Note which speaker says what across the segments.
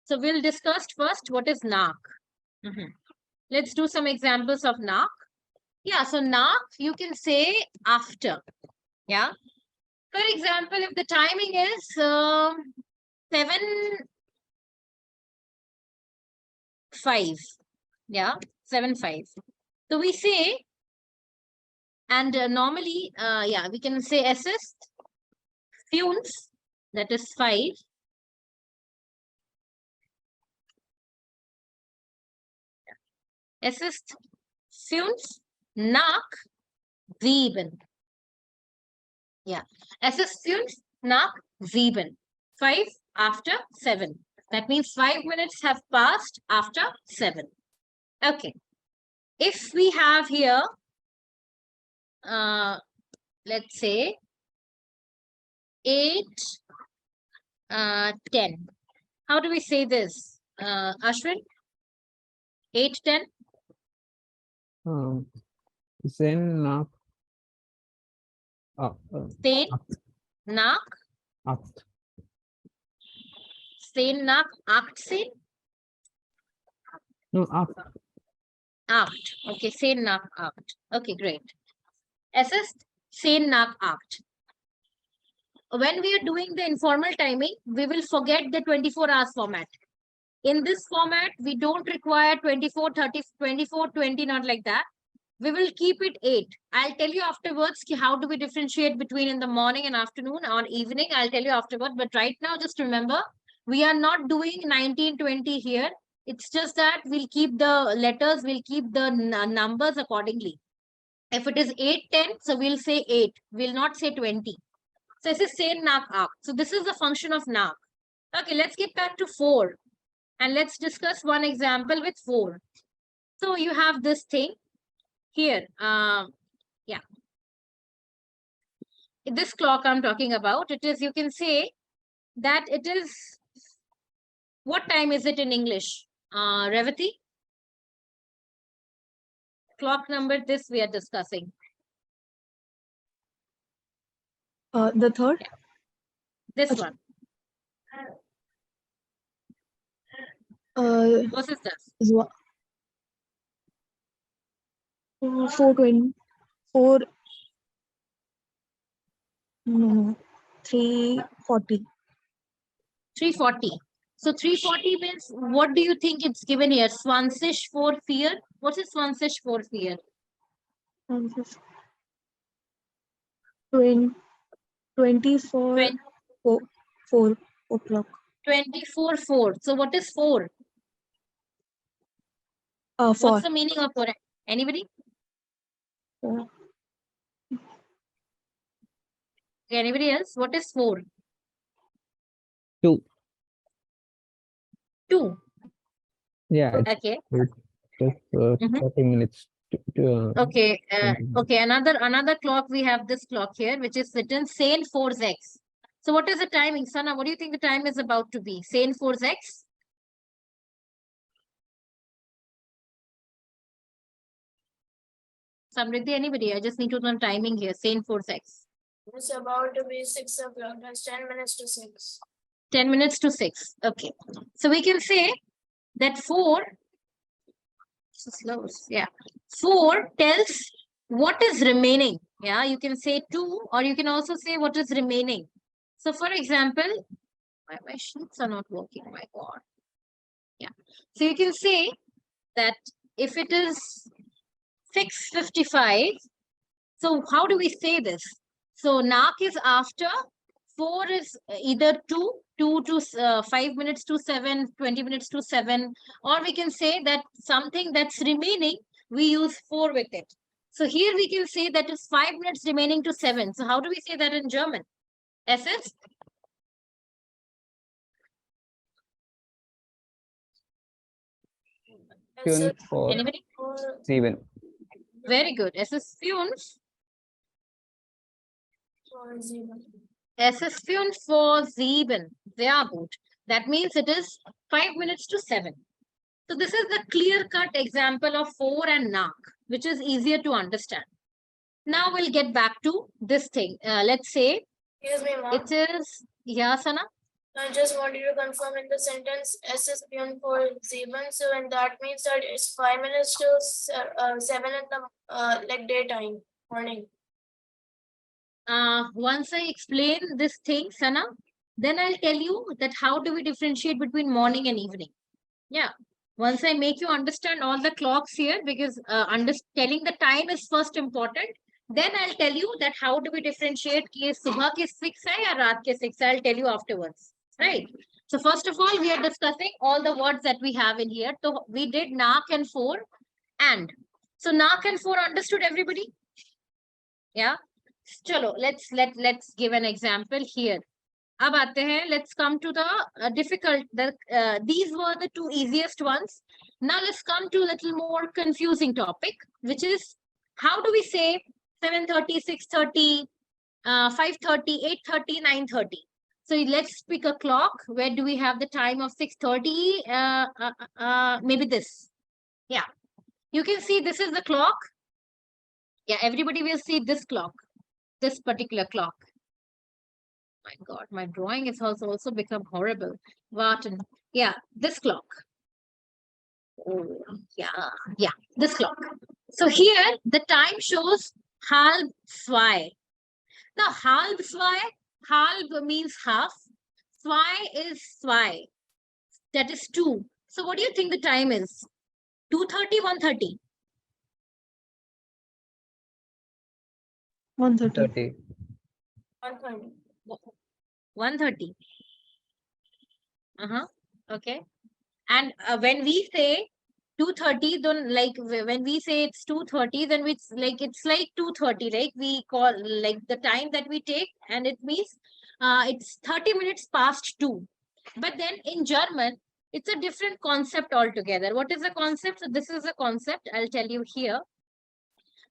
Speaker 1: So we'll discuss first what is nak. Let's do some examples of nak. Yeah, so nak you can say after. Yeah. For example, if the timing is 7:05. Yeah, 7:05. So we say, and normally, yeah, we can say assist funes, that is 5. Assist funes nach 7. Yeah, assist funes nach 7. 5 after 7. That means 5 minutes have passed after 7. Okay. If we have here, let's say 8:10. How do we say this, Ashwin? 8:10.
Speaker 2: Sen nak.
Speaker 1: Sen nak.
Speaker 2: Acht.
Speaker 1: Sen nak 8.
Speaker 2: No, acht.
Speaker 1: 8. Okay, sen nak 8. Okay, great. Assist sen nak 8. When we are doing the informal timing, we will forget the 24 hours format. In this format, we don't require 24, 30, 24, 20, not like that. We will keep it 8. I'll tell you afterwards how do we differentiate between in the morning and afternoon or evening. I'll tell you afterwards. But right now, just remember, we are not doing 19, 20 here. It's just that we'll keep the letters, we'll keep the numbers accordingly. If it is 8:10, so we'll say 8. We'll not say 20. So this is sen nak 8. So this is the function of nak. Okay, let's get back to 4. And let's discuss one example with 4. So you have this thing here. Yeah. This clock I'm talking about, it is, you can say that it is, what time is it in English? Revati? Clock number, this we are discussing.
Speaker 3: The third?
Speaker 1: Yeah. This one. What is this?
Speaker 3: 4:20. 3:40.
Speaker 1: 3:40. So 3:40 means, what do you think it's given here? Swansish for fear. What is Swansish for fear?
Speaker 3: 24 4 o'clock.
Speaker 1: 24:4. So what is 4?
Speaker 3: 4.
Speaker 1: What's the meaning of 4? Anybody?
Speaker 3: 4.
Speaker 1: Anybody else? What is 4?
Speaker 2: 2.
Speaker 1: 2.
Speaker 2: Yeah, it's
Speaker 1: Okay.
Speaker 2: just 30 minutes.
Speaker 1: Okay. Okay. Another clock. We have this clock here, which is written Sen 4x. So what is the timing, Sana? What do you think the time is about to be? Sen 4x. Samriddhi, anybody? I just need to know timing here. Sen 4x.
Speaker 4: It's about to be 6 o'clock. That's 10 minutes to 6.
Speaker 1: 10 minutes to 6. Okay. So we can say that 4. Yeah. 4 tells what is remaining. Yeah. You can say 2, or you can also say what is remaining. So for example, my sheets are not working. My God. Yeah. So you can say that if it is 6:55, so how do we say this? So nak is after, 4 is either 2 to 5 minutes to 7, 20 minutes to 7, or we can say that something that's remaining, we use 4 with it. So here we can say that is 5 minutes remaining to 7. So how do we say that in German? SS? Anybody?
Speaker 2: 7.
Speaker 1: Very good. SS funes.
Speaker 4: 4:07.
Speaker 1: SS funes for 7. Sehr gut. That means it is 5 minutes to 7. So this is the clear-cut example of 4 and nak, which is easier to understand. Now we'll get back to this thing. Let's say
Speaker 4: Excuse me, Mom.
Speaker 1: it is, yeah, Sana?
Speaker 4: I just wanted to confirm in the sentence S is beyond for 7, so and that means that it's 5 minutes till 7 in the like daytime morning.
Speaker 1: Once I explain this thing, Sana, then I'll tell you that how do we differentiate between morning and evening. Yeah. Once I make you understand all the clocks here, because telling the time is first important. Then I'll tell you that how do we differentiate कि सुबह के 6 है या रात के 6. I'll tell you afterwards. Right. So first of all, we are discussing all the words that we have in here. So we did nak and for and. So nak and for understood everybody? Yeah. Chalo, let's give an example here. अब आते हैं, let's come to the difficult. These were the two easiest ones. Now let's come to a little more confusing topic, which is how do we say 7:30, 6:30, 5:30, 8:30, 9:30. So let's pick a clock. Where do we have the time of 6:30? Maybe this. Yeah, you can see this is the clock. Yeah, everybody will see this clock, this particular clock. My God, my drawing has also become horrible. Warten. Yeah, this clock. Oh, yeah, this clock. So here the time shows halb zwei. Now halb zwei, halb means half. Zwei is zwei. That is 2. So what do you think the time is? 2:30, 1:30?
Speaker 3: 1:30.
Speaker 2: 30.
Speaker 4: 1:30.
Speaker 1: 1:30. Okay. And when we say 2:30, then like when we say it's 2:30, then it's like 2:30. Like we call like the time that we take, and it means it's 30 minutes past 2. But then in German, it's a different concept altogether. What is the concept? So this is a concept. I'll tell you here.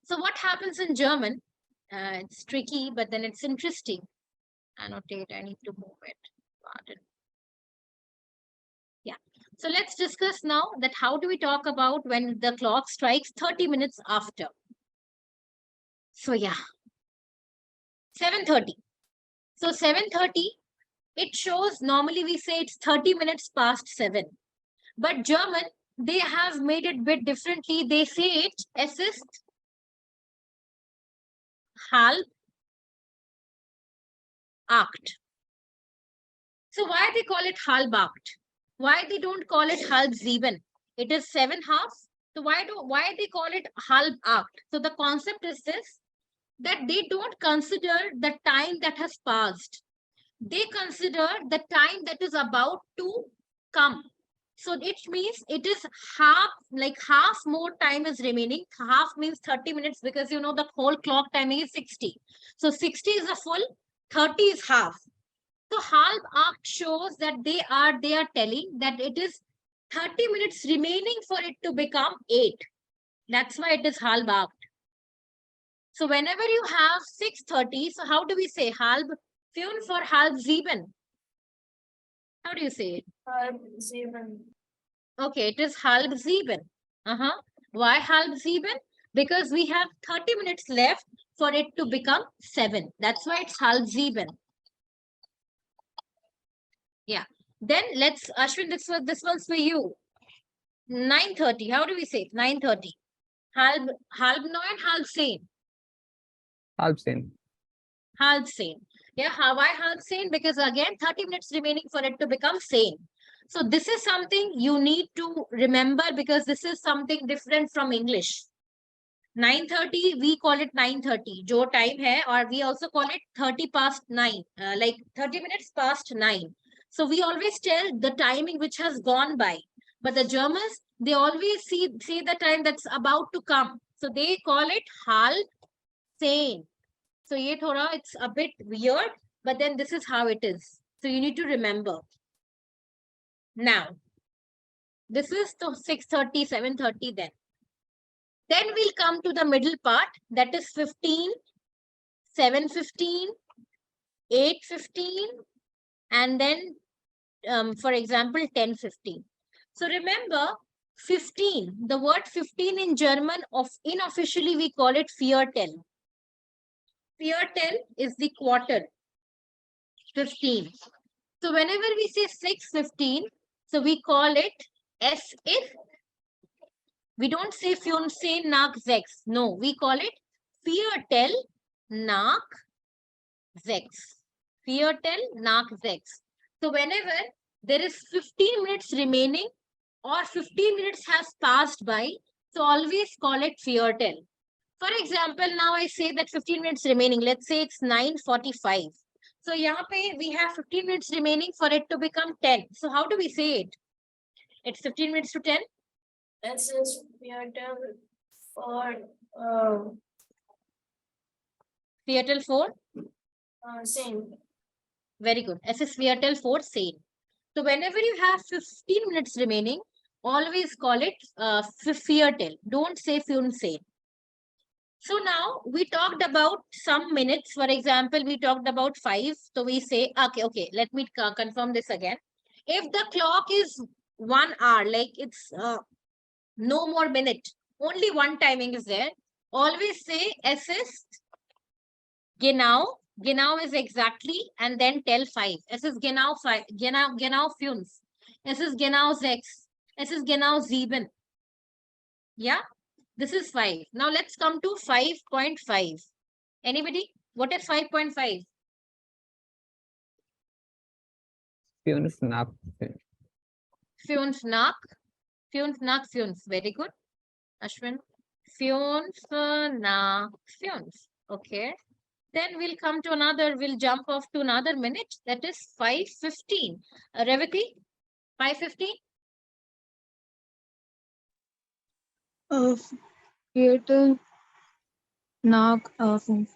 Speaker 1: So what happens in German? It's tricky, but then it's interesting. Annotate. I need to move it. Pardon. Yeah. So let's discuss now that how do we talk about when the clock strikes 30 minutes after. So yeah, 7:30. So 7:30, it shows normally we say it's 30 minutes past 7. But German, they have made it a bit differently. They say it es ist halb 8. So why they call it halb 8? Why they don't call it halb 7? It is 7 halves. So why they call it halb 8? So the concept is this, that they don't consider the time that has passed. They consider the time that is about to come. So it means it is half more time is remaining. Half means 30 minutes because you know the whole clock timing is 60. So 60 is a full, 30 is half. So halb 8 shows that they are telling that it is 30 minutes remaining for it to become 8. That's why it is halb 8. So whenever you have 6:30, so how do we say halb 5 for halb 7? How do you say it?
Speaker 4: 7.
Speaker 1: Okay, it is halb 7. Why halb 7? Because we have 30 minutes left for it to become 7. That's why it's halb 7. Yeah. Then let's, Ashwin, this one's for you. 9:30. How do we say it? 9:30. Halb 9, halb 10.
Speaker 2: Halb 10.
Speaker 1: Halb 10. Yeah, why halb 10? Because again, 30 minutes remaining for it to become sane. So this is something you need to remember because this is something different from English. 9:30, we call it 9:30. Jo time hai, or we also call it 30 past 9, like 30 minutes past 9. So we always tell the timing which has gone by. But the Germans, they always say the time that's about to come. So they call it halb 10. So it's a bit weird, but then this is how it is. So you need to remember. Now, this is to 6:30, 7:30 then. Then we'll come to the middle part, that is 15, 7:15, 8:15, and then, for example, 10:15. So remember, 15, the word 15 in German, unofficially we call it Viertel. Viertel is the quarter, 15. So whenever we say 6:15, so we call it S if. We don't say Fiunse nach 6. No, we call it Viertel nach 6. Viertel nach 6. So whenever there is 15 minutes remaining or 15 minutes has passed by, so always call it Viertel. For example, now I say that 15 minutes remaining. Let's say it's 9:45. So यहाँ पे we have 15 minutes remaining for it to become 10. So how do we say it? It's 15 minutes to 10.
Speaker 4: S is Viertel for
Speaker 1: Viertel 4.
Speaker 4: same.
Speaker 1: Very good. S is Viertel 4 same. So whenever you have 15 minutes remaining, always call it Viertel. Don't say Fiunse. So now we talked about some minutes. For example, we talked about 5. So we say, okay, let me confirm this again. If the clock is 1 hour, like it's no more minute, only one timing is there, always say S is genau. Genau is exactly, and then tell 5. Es ist genau 5. Genau 5. Es ist genau 6. Es ist genau 7. Yeah, this is 5. Now let's come to 5.5. Anybody? What is 5.5?
Speaker 2: Fünf nach
Speaker 1: Fünf nach. Fünf nach 5. Very good. Ashwin. Fünf nach 5. Okay. Then we'll come to another, we'll jump off to another minute. That is 5:15. Revati, 5:15.
Speaker 3: Viertel nach 5.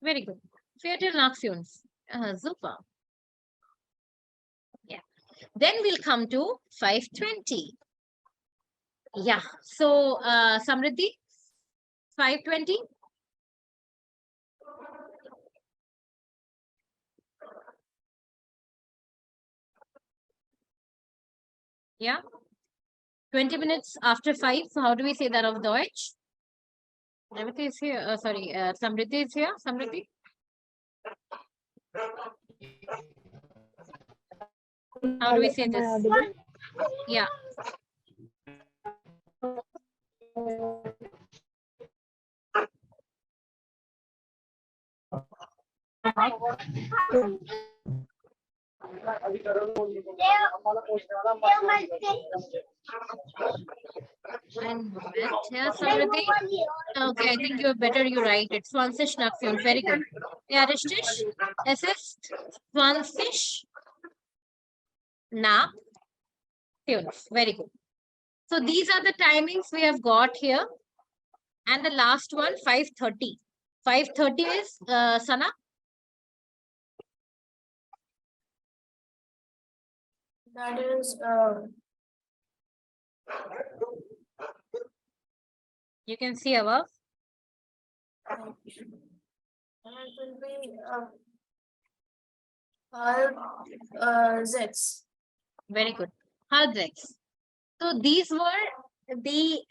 Speaker 1: Very good. Viertel nach 5. Super. Yeah. Then we'll come to 5:20. Yeah. So, Samriddhi, 5:20. Yeah. 20 minutes after 5. So how do we say that of Deutsch? Revati is here. Sorry, Samriddhi is here. Samriddhi. How do we say
Speaker 3: Am I
Speaker 1: this?
Speaker 3: audible?
Speaker 1: Yeah. And here, Samriddhi. Okay, I think you're better. You're right. It's 20 nach 5. Very good. Yeah, Rishtish. Es ist 20 nach 5. Very good. So these are the timings we have got here. And the last one, 5:30. 5:30 is Sana.
Speaker 4: That is
Speaker 1: You can see above.
Speaker 4: and it will be half 6.
Speaker 1: Very good. Halb sechs. So these were the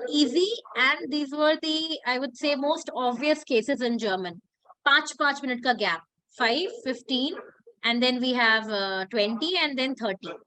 Speaker 1: easy and these were the, I would say, most obvious cases in German. 5 minute ka gap. 5, 15, and then we have 20 and then 30.